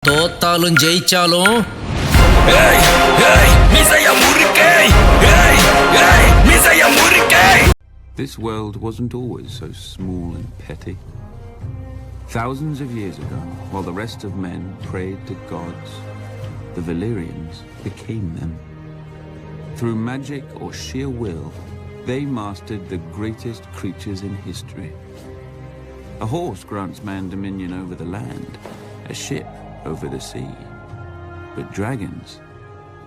தோத்தாலும் ஜெயிச்சாலும் This world wasn't always so small and petty. Thousands of years ago, while the rest of men prayed to gods, the Valyrians became them. Through magic or sheer will, they mastered the greatest creatures in history. A horse grants man dominion over the land, a ship over the sea. But dragons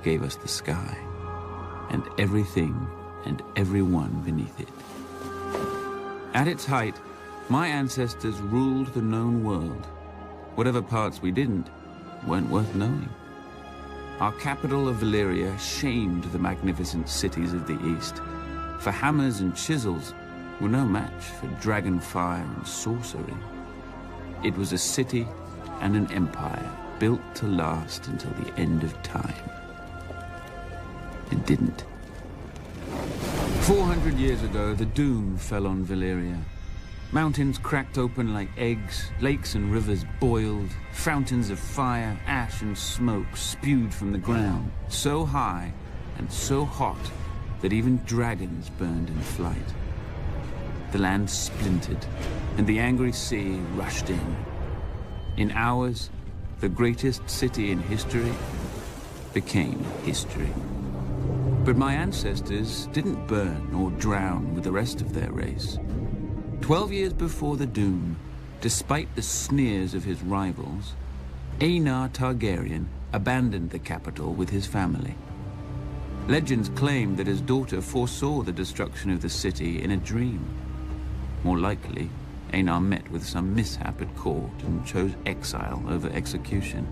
gave us the sky, and everything and everyone beneath it. At its height, my ancestors ruled the known world. Whatever parts we didn't weren't worth knowing. Our capital of Valyria shamed the magnificent cities of the east, for hammers and chisels were no match for dragon fire and sorcery. It was a city and an empire built to last until the end of time. It didn't. 400 years ago, the doom fell on Valyria. Mountains cracked open like eggs, lakes and rivers boiled, fountains of fire, ash and smoke spewed from the ground, so high and so hot that even dragons burned in flight. The land splintered, and the angry sea rushed in. In hours, the greatest city in history became history. But my ancestors didn't burn or drown with the rest of their race. 12 years before the doom, despite the sneers of his rivals, Aenar Targaryen abandoned the capital with his family. Legends claim that his daughter foresaw the destruction of the city in a dream. More likely, Aenar met with some mishap at court and chose exile over execution.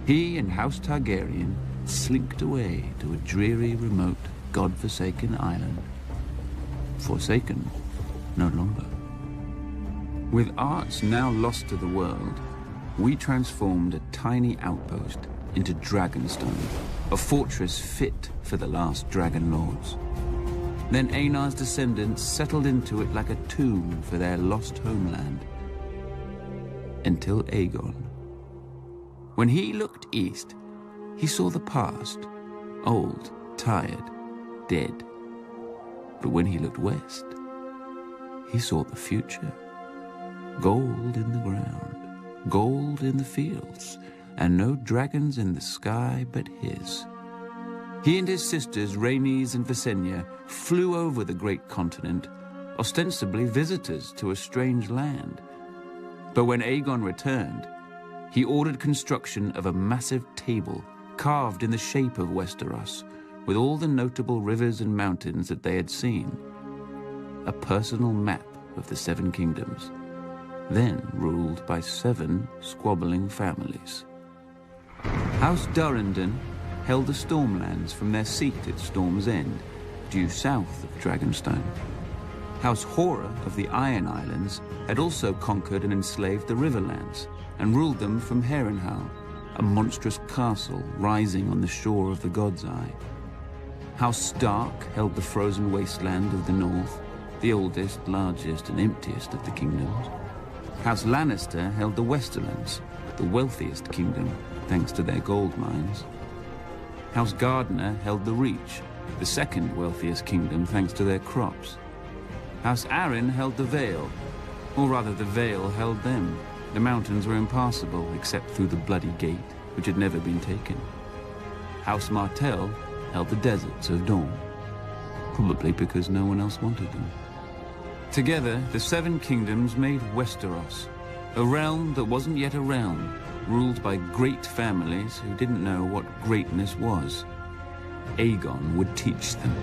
He and House Targaryen slinked away to a dreary, remote, god-forsaken island. Forsaken no longer. With arts now lost to the world, we transformed a tiny outpost into Dragonstone, a fortress fit for the last dragon lords. Then Aenar's descendants settled into it like a tomb for their lost homeland. Until Aegon. When he looked east, he saw the past, old, tired, dead. But when he looked west, he saw the future. Gold in the ground, gold in the fields, and no dragons in the sky but his. He and his sisters, Rhaenys and Visenya, flew over the great continent, ostensibly visitors to a strange land. But when Aegon returned, he ordered construction of a massive table carved in the shape of Westeros, with all the notable rivers and mountains that they had seen. A personal map of the Seven Kingdoms, then ruled by 7 squabbling families. House Durrandon held the Stormlands from their seat at Storm's End, due south of Dragonstone. House Horror of the Iron Islands had also conquered and enslaved the Riverlands, and ruled them from Harrenhal, a monstrous castle rising on the shore of the God's Eye. House Stark held the frozen wasteland of the north, the oldest, largest and emptiest of the kingdoms. House Lannister held the Westerlands, the wealthiest kingdom, thanks to their gold mines. House Gardner held the Reach, the second wealthiest kingdom thanks to their crops. House Arryn held the Vale, or rather the Vale held them. The mountains were impassable except through the Bloody Gate, which had never been taken. House Martell held the deserts of Dorne, probably because no one else wanted them. Together, the 7 kingdoms made Westeros, a realm that wasn't yet a realm, ruled by great families who didn't know what greatness was. Aegon would teach them.